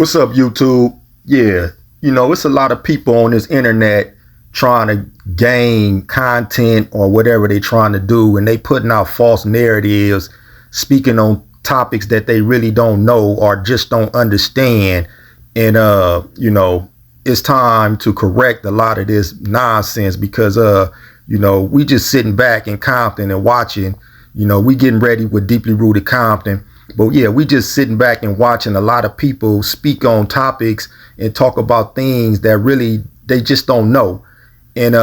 What's up, YouTube? Yeah, it's a lot of people on this internet trying to gain content or whatever they trying to do, and they putting out false narratives, speaking on topics that they really don't know or just don't understand. And it's time to correct a lot of this nonsense because we just sitting back in Compton and watching. We getting ready with Deeply Rooted Compton. But yeah, we just sitting back and watching a lot of people speak on topics and talk about things that really they just don't know. And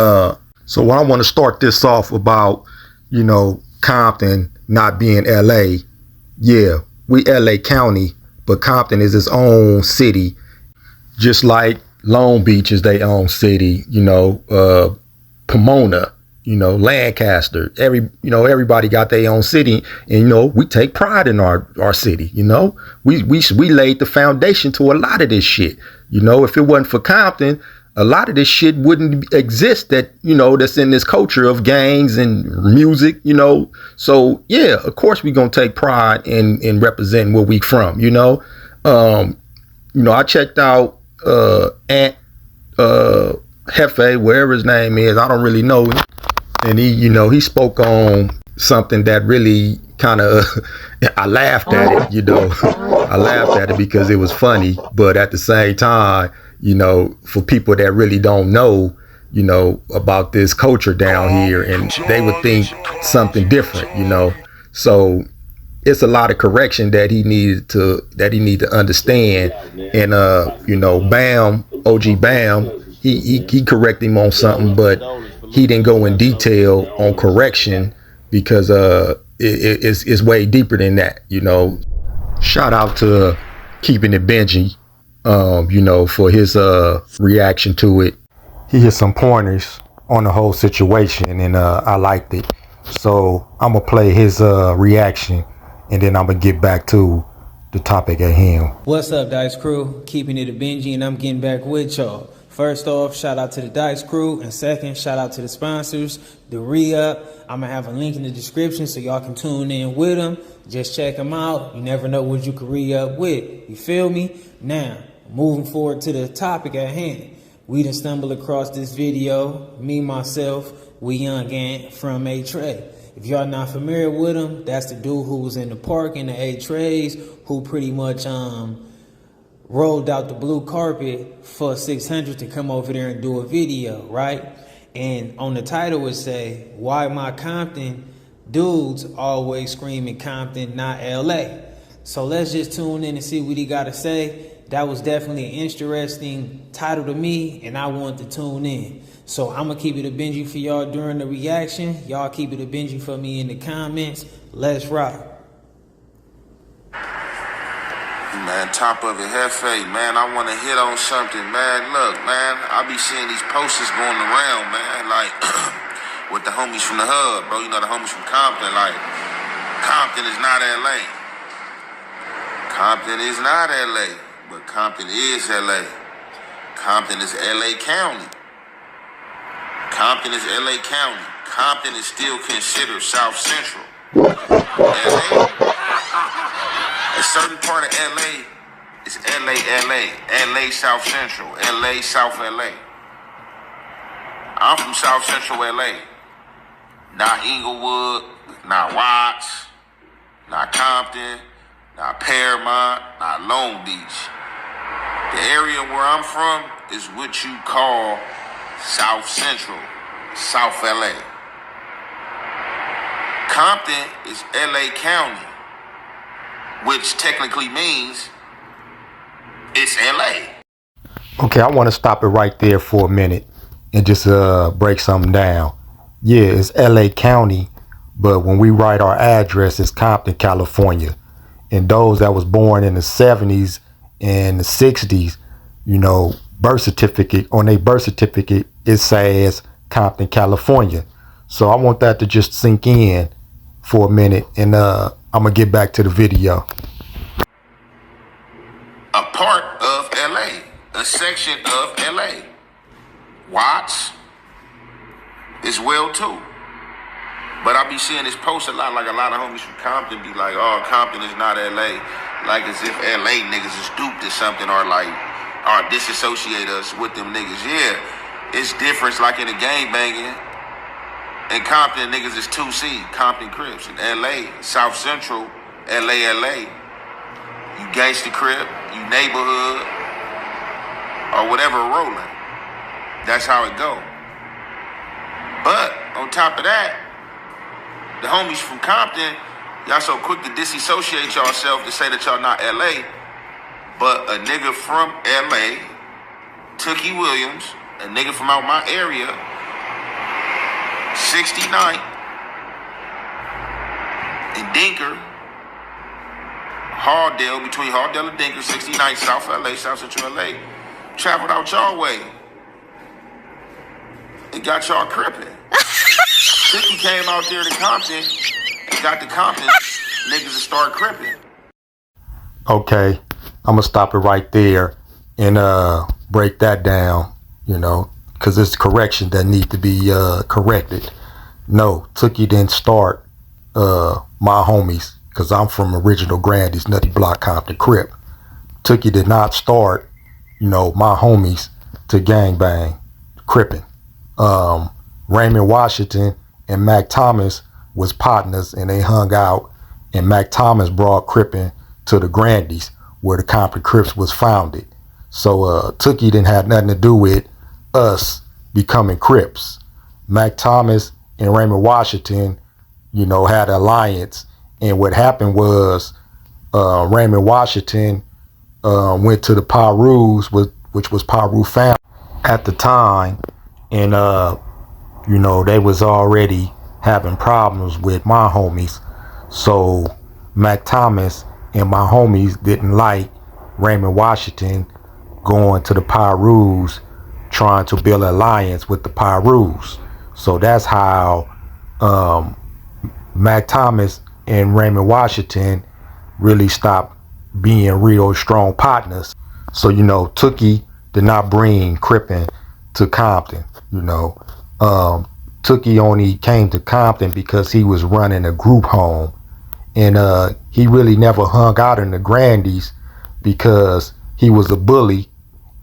so I want to start this off about, Compton not being LA. Yeah, we LA County, but Compton is its own city, just like Long Beach is their own city, Pomona, Lancaster, everybody got their own city, and we take pride in our city. We laid the foundation to a lot of this shit. If it wasn't for Compton, a lot of this shit wouldn't exist that's in this culture of gangs and music. So yeah, of course we gonna take pride in representing where we from. I checked out Aunt Hefe, wherever his name is, I don't really know. And he spoke on something that really kind of, I laughed at it, I laughed at it because it was funny. But at the same time, for people that really don't know, about this culture down here, and they would think something different, So it's a lot of correction that he needed to understand. And, Bam, OG Bam, he corrected him on something, but he didn't go in detail on correction because it's way deeper than that. Shout out to Keeping It Benji, for his reaction to it. He had some pointers on the whole situation, and I liked it. So I'm gonna play his reaction, and then I'm gonna get back to the topic at hand. What's up, Dice Crew? Keeping It a Benji, and I'm getting back with y'all. First off, shout out to the Dice Crew, and second, shout out to the sponsors, the Re-Up. I'm going to have a link in the description so y'all can tune in with them. Just check them out. You never know what you can re-up with. You feel me? Now, moving forward to the topic at hand. We done stumbled across this video, me, myself, We Young Ant from A-Tray. If y'all not familiar with him, that's the dude who was in the park in the A-Trays, who pretty much rolled out the blue carpet for 600 to come over there and do a video, right? And on the title would say, why my Compton dudes always screaming Compton, not LA. So let's just tune in and see what he got to say. That was definitely an interesting title to me, and I wanted to tune in. So I'm going to keep it a Benji for y'all during the reaction. Y'all keep it a Benji for me in the comments. Let's rock. Man, top of it, Hefe, man, I want to hit on something, man. Look, man, I be seeing these posters going around, man, like, with the homies from the hub, bro. The homies from Compton, like, Compton is not L.A. Compton is not L.A., but Compton is L.A. Compton is L.A. County. Compton is L.A. County. Compton is still considered South Central. L.A. A certain part of LA is LA South Central, LA South LA. I'm from South Central LA. Not Inglewood, not Watts, not Compton, not Paramount, not Long Beach. The area where I'm from is what you call South Central, South LA. Compton is LA County, which technically means it's LA. Okay, I want to stop it right there for a minute and just break something down. Yeah, it's LA County, but when we write our address, it's Compton, California. And those that was born in the 70s and the 60s, birth certificate, on their birth certificate, it says Compton, California. So I want that to just sink in for a minute, and I'm gonna get back to the video. A part of LA, a section of LA. Watts as well too. But I be seeing this post a lot, like a lot of homies from Compton be like, oh, Compton is not LA. Like as if LA niggas is duped or something, or like, or disassociate us with them niggas. Yeah, it's difference like in the gang banging. In Compton, niggas is 2C, Compton Crips. In LA, South Central, LA. You gangsta Crip, you neighborhood, or whatever rolling. That's how it go. But on top of that, the homies from Compton, y'all so quick to disassociate yourself to say that y'all not LA. But a nigga from LA, Tookie Williams, a nigga from out my area, 69, in Dinker, Hardale, between Hardale and Dinker, 69, South LA, South Central LA, traveled out y'all way and got y'all crippin'. Tookie came out there to Compton and got the Compton niggas to start crippin'. Okay, I'm gonna stop it right there and break that down, you know, because it's correction that need to be corrected. No, Tookie didn't start my homies, because I'm from original Grandy's Nutty Block Compton Crip. Tookie did not start, you know, my homies to gangbang crippin'. Raymond Washington and Mac Thomas was partners, and they hung out, and Mac Thomas brought crippin' to the Grandies, where the Compton Crips was founded. So Tookie didn't have nothing to do with us becoming Crips. Mac Thomas and Raymond Washington, you know, had an alliance, and what happened was Raymond Washington went to the Pirus, which was Piru family at the time, and you know, they was already having problems with my homies. So Mac Thomas and my homies didn't like Raymond Washington going to the Pirus, trying to build an alliance with the Pirus. So that's how Mac Thomas and Raymond Washington really stopped being real strong partners. So, you know, Tookie did not bring crippin' to Compton, you know. Tookie only came to Compton because he was running a group home, and he really never hung out in the Grandies because he was a bully.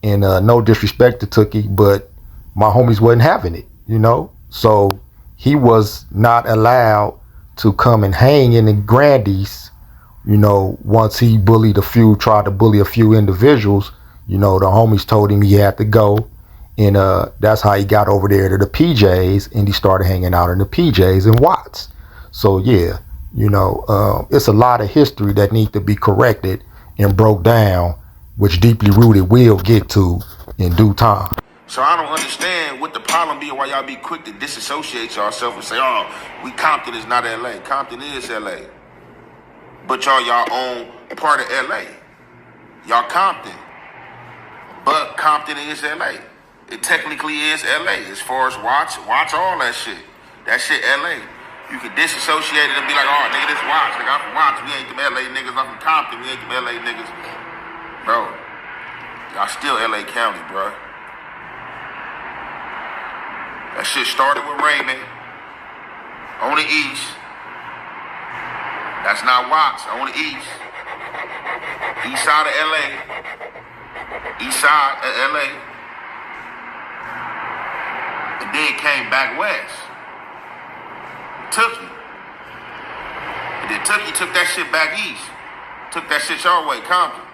And no disrespect to Tookie, but my homies wasn't having it, you know. So he was not allowed to come and hang in the Grandies, you know. Once he tried to bully a few individuals, you know, the homies told him he had to go. And that's how he got over there to the PJs, and he started hanging out in the PJs and Watts. So yeah, you know, it's a lot of history that need to be corrected and broke down, which Deeply Rooted will get to in due time. So I don't understand what the problem be, and why y'all be quick to disassociate yourself and say, oh, Compton is not LA. Compton is LA. But y'all own part of LA. Y'all Compton. But Compton is LA. It technically is LA as far as watch all that shit. That shit LA. You can disassociate it and be like, oh, nigga, this Watts. Like, I'm from Watts. We ain't them LA niggas. I'm from Compton. We ain't them LA niggas. Bro, y'all still LA County, bro. That shit started with Raymond on the east. That's not Watts, on the east. East side of LA. East side of LA. And then came back west. Tookie. And then Tookie took that shit back east. Took that shit your way, Compton.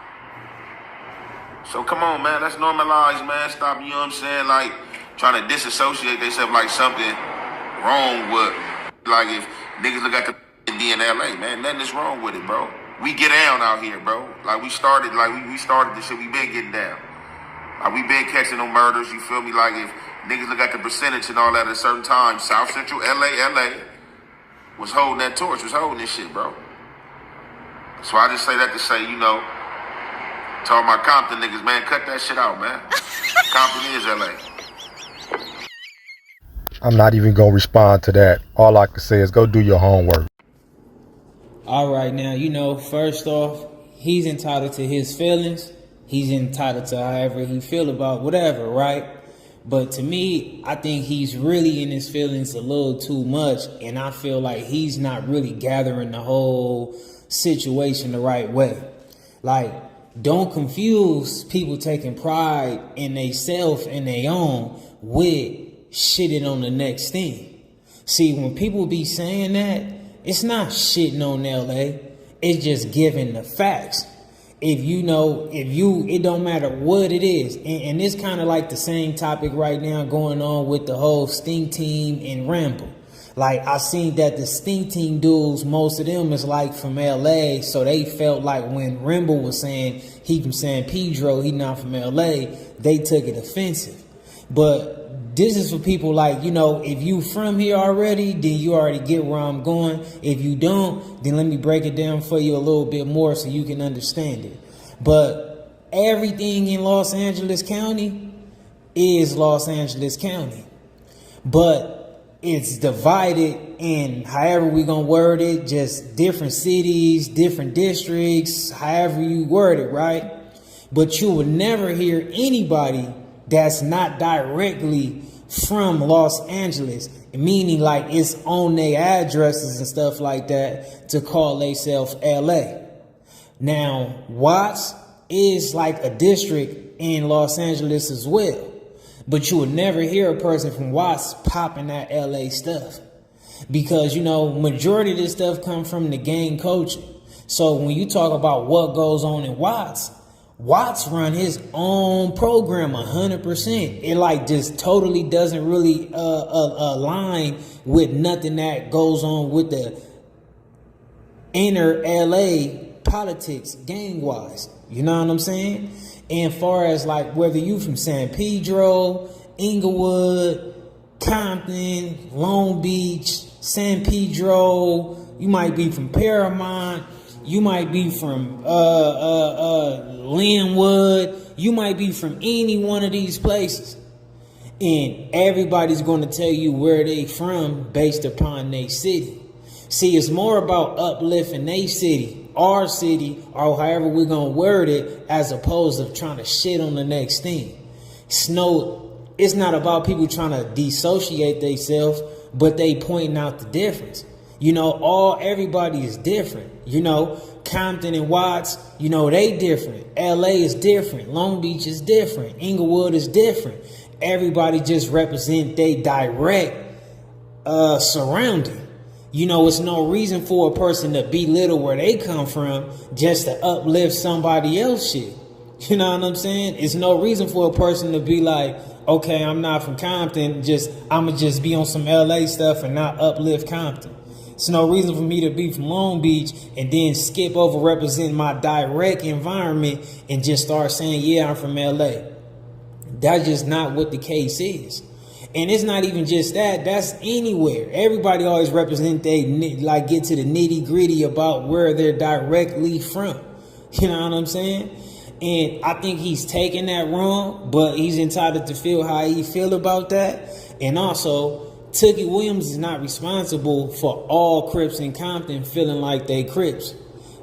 So come on, man, let's normalize, man. Stop, you know what I'm saying? Like, trying to disassociate themselves like something wrong with, like if niggas look at the be in LA, man, nothing is wrong with it, bro. We get down out here, bro. Like we started this shit, we been getting down. Like we been catching no murders, you feel me? Like if niggas look at the percentage and all that at a certain time, South Central LA was holding that torch, was holding this shit, bro. So I just say that to say, you know, to all my Compton niggas, man, cut that shit out, man. Compton is LA. I'm not even gonna respond to that. All I can say is go do your homework. All right, now, you know, first off, he's entitled to his feelings. He's entitled to however he feel about whatever, right? But to me, I think he's really in his feelings a little too much, and I feel like he's not really gathering the whole situation the right way. Like, don't confuse people taking pride in they self and they own with shitting on the next thing. See, when people be saying that, it's not shitting on LA. It's just giving the facts. It don't matter what it is. And it's kind of like the same topic right now going on with the whole Stink Team and Ramble. Like, I seen that the Stink Team dudes, most of them is like from LA, so they felt like when Ramble was saying he from San Pedro, he not from LA, they took it offensive. But this is for people like, if you from here already, then you already get where I'm going. If you don't, then let me break it down for you a little bit more so you can understand it. But everything in Los Angeles County is Los Angeles County. But it's divided in however we gonna word it, just different cities, different districts, however you word it, right? But you will never hear anybody that's not directly from Los Angeles, meaning like it's on their addresses and stuff like that to call themselves LA. Now, Watts is like a district in Los Angeles as well. But you would never hear a person from Watts popping that LA stuff. Because, majority of this stuff come from the gang culture. So when you talk about what goes on in Watts run his own program 100%. It like just totally doesn't really align with nothing that goes on with the inner LA politics gang-wise. You know what I'm saying? And far as like whether you from San Pedro, Inglewood, Compton, Long Beach, San Pedro, you might be from Paramount, you might be from Linwood, you might be from any one of these places. And everybody's going to tell you where they from based upon their city. See, it's more about uplifting their city, our city, or however we're going to word it, as opposed to trying to shit on the next thing. It's not about people trying to dissociate themselves, but they pointing out the difference. Everybody is different. Compton and Watts, they different. LA is different. Long Beach is different. Inglewood is different. Everybody just represent their direct surrounding. It's no reason for a person to belittle where they come from just to uplift somebody else shit. You know what I'm saying? It's no reason for a person to be like, okay, I'm not from Compton, I'ma just be on some LA stuff and not uplift Compton. It's no reason for me to be from Long Beach and then skip over representing my direct environment and just start saying, yeah, I'm from LA. That's just not what the case is. And it's not even just that. That's anywhere. Everybody always represent get to the nitty gritty about where they're directly from. You know what I'm saying? And I think he's taking that wrong, but he's entitled to feel how he feel about that. And also, Tookie Williams is not responsible for all Crips in Compton feeling like they Crips.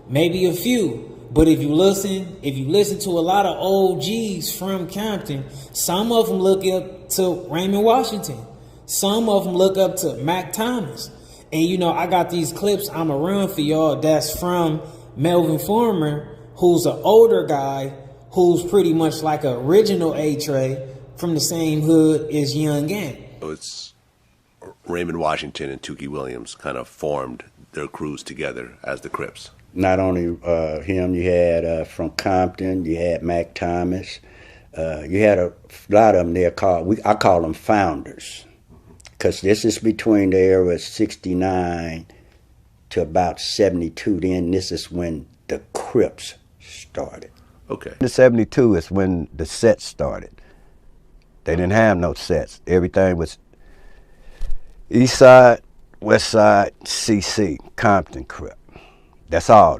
Maybe a few. But if you listen to a lot of OGs from Compton, some of them look up to Raymond Washington. Some of them look up to Mac Thomas. And I got these clips I'ma run for y'all that's from Melvin Farmer, who's an older guy who's pretty much like an original A-Tray from the same hood as Young Gang. So it's Raymond Washington and Tookie Williams kind of formed their crews together as the Crips. Not only him, you had from Compton, you had Mac Thomas, you had a lot of them there I call them founders, because this is between the era of 69 to about 72. Then this is when the Crips started. Okay. The 72 is when the sets started. They didn't have no sets. Everything was East Side, West Side, CC, Compton, Crip. That's all.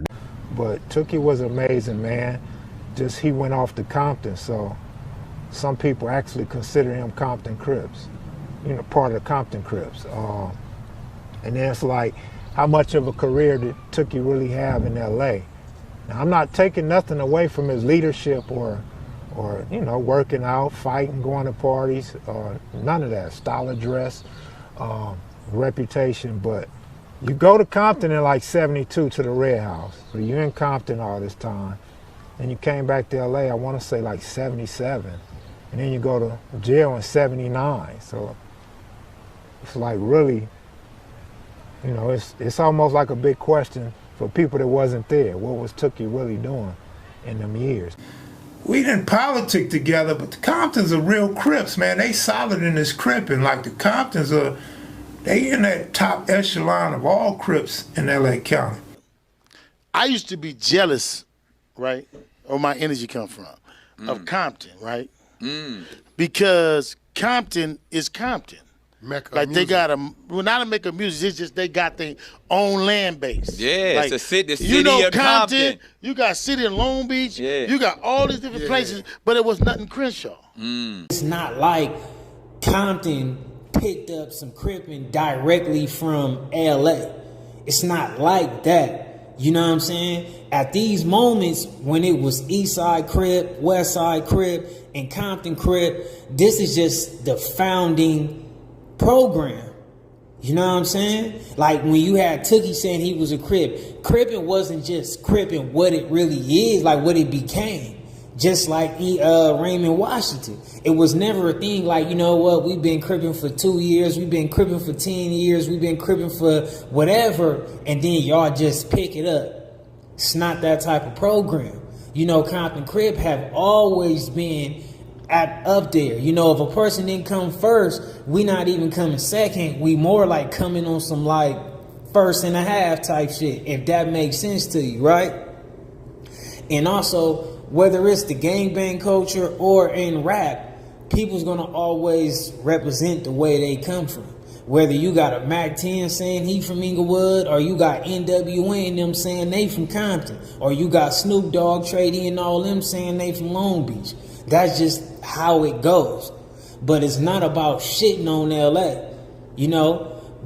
But Tookie was amazing, man. Just he went off to Compton, so some people actually consider him Compton Crips, part of the Compton Crips. And then it's like, how much of a career did Tookie really have in LA? Now, I'm not taking nothing away from his leadership or or working out, fighting, going to parties, none of that. Style of dress, reputation. But you go to Compton in like 72 to the Red House. So you're in Compton all this time. And you came back to LA, I want to say like 77. And then you go to jail in 79. So it's like really, it's almost like a big question for people that wasn't there. What was Tookie really doing in them years? We didn't politic together, but the Comptons are real Crips, man. They solid in this Cripping. Like the Comptons they in that top echelon of all Crips in LA County. I used to be jealous, right, where my energy come from, of Compton, right? Because Compton is Compton. Like they got not a Mecca music, it's just they got their own land base. Yeah, like, it's the city of Compton. You got city of Long Beach, you got all these different places, but it was nothing Crenshaw. It's not like Compton picked up some Crippin' directly from LA. It's not like that. You know what I'm saying? At these moments when it was East Side Crip, West Side Crip, and Compton Crip, this is just the founding program. You know what I'm saying? Like when you had Tookie saying he was a Crip, Crippin' wasn't just Crippin' what it really is, like what it became. Just like Raymond Washington. It was never a thing like, you know what, we've been Crippin' for 2 years, we've been Crippin' for 10 years, we've been Crippin' for whatever, and then y'all just pick it up. It's not that type of program. Compton Crip have always been up there. If a person didn't come first, we not even coming second. We more like coming on some like first and a half type shit, if that makes sense to you, right? And also, whether it's the gangbang culture or in rap, people's gonna always represent the way they come from. Whether you got a Mac 10 saying he from Inglewood, or you got NWA and them saying they from Compton, or you got Snoop Dogg, Trady, and all them saying they from Long Beach. That's just how it goes. But it's not about shitting on LA,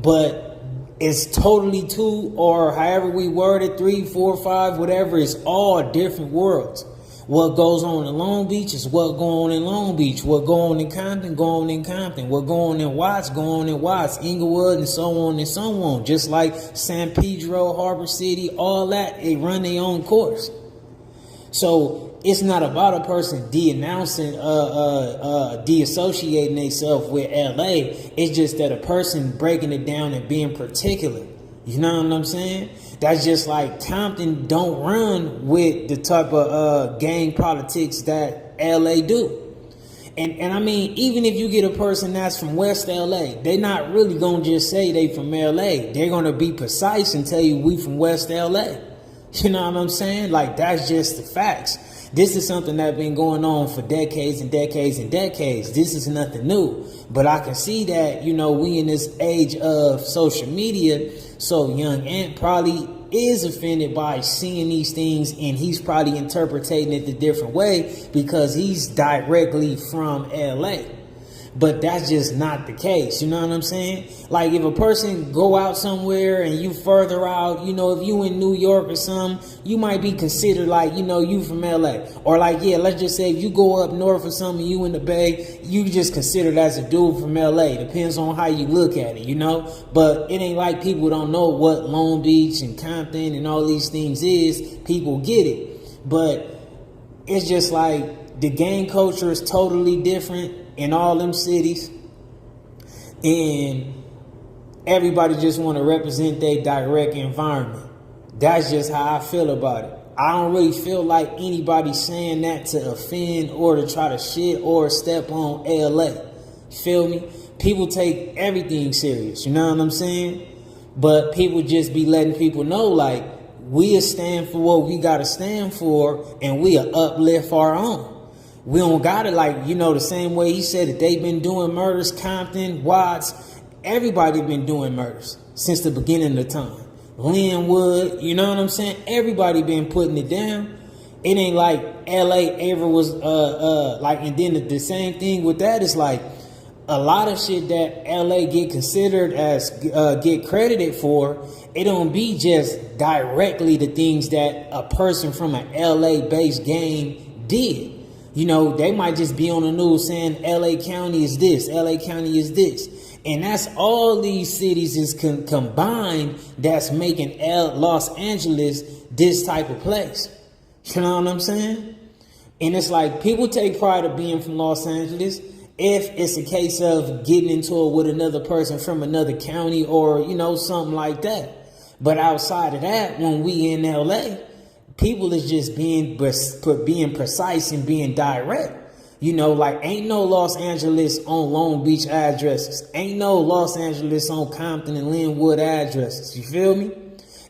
but it's totally two, or however we word it, 3, 4, 5, whatever, it's all different worlds. What goes on in Long Beach is what go on in Long Beach. What go on in Compton, go on in Compton. What go on in Watts, go on in Watts, Inglewood, and so on and so on. Just like San Pedro, Harbor City, all that, they run their own course. So it's not about a person de-announcing, de-associating themselves with LA. It's just that a person breaking it down and being particular. You know what I'm saying? That's just like Compton don't run with the type of gang politics that LA do. And I mean, even if you get a person that's from West LA, they not really gonna just say they from LA. They're gonna be precise and tell you we from West LA. You know what I'm saying? Like, that's just the facts. This is something that's been going on for decades and decades and decades. This is nothing new. But I can see that, we in this age of social media, so young Ant probably is offended by seeing these things, and he's probably interpreting it a different way because he's directly from LA. But that's just not the case. You know what I'm saying? Like, if a person go out somewhere and you further out, if you in New York or something, you might be considered like, you from LA. Or like, let's just say if you go up north or something, you in the Bay, you just considered as a dude from LA. Depends on how you look at it, But it ain't like people don't know what Long Beach and Compton and all these things is. People get it. But it's just like the gang culture is totally different in all them cities, and everybody just want to represent their direct environment. That's just how I feel about it. I don't really feel like anybody saying that to offend or to try to shit or step on LA. Feel me? People take everything serious, you know what I'm saying? But people just be letting people know, like, we'll stand for what we gotta stand for, and we'll uplift our own. We don't got it like, the same way he said that they've been doing murders, Compton, Watts, everybody been doing murders since the beginning of time. Linwood, you know what I'm saying? Everybody been putting it down. It ain't like LA ever was, and then the same thing with that is like, a lot of shit that LA get considered as, get credited for, it don't be just directly the things that a person from an LA based gang did. You know, they might just be on the news saying LA County is this, LA County is this. And that's all these cities is combined that's making Los Angeles this type of place. You know what I'm saying? And it's like people take pride of being from Los Angeles if it's a case of getting into it with another person from another county or, you know, something like that. But outside of that, when we in LA, people is just being precise and being direct. You know, like ain't no Los Angeles on Long Beach addresses. Ain't no Los Angeles on Compton and Linwood addresses. You feel me?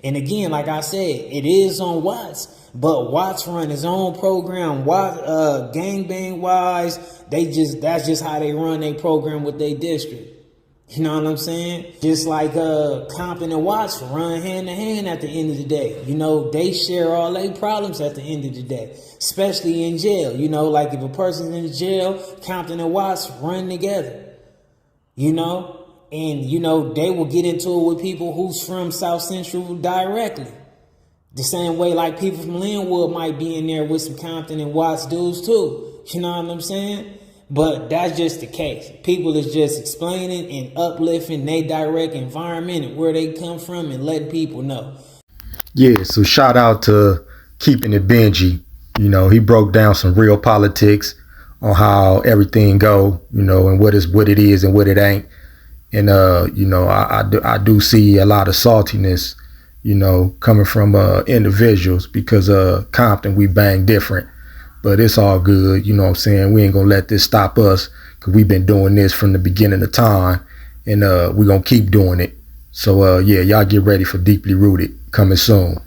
And again, like I said, it is on Watts, but Watts run his own program. Watts, gangbang wise, that's just how they run their program with their district. You know what I'm saying? Just like Compton and Watts run hand in hand at the end of the day. You know, they share all their problems at the end of the day, especially in jail. You know, like if a person's in jail, Compton and Watts run together. You know? And, you know, they will get into it with people who's from South Central directly. The same way like people from Linwood might be in there with some Compton and Watts dudes too. You know what I'm saying? But that's just the case. People is just explaining and uplifting their direct environment and where they come from and letting people know. Yeah, so shout out to Keeping It Benji. You know, he broke down some real politics on how everything go, you know, and what it is and what it ain't. And, you know, I do see a lot of saltiness, you know, coming from individuals because Compton, we bang different. But it's all good, you know what I'm saying? We ain't gonna let this stop us because we've been doing this from the beginning of time, and we're gonna keep doing it. So, yeah, y'all get ready for Deeply Rooted coming soon.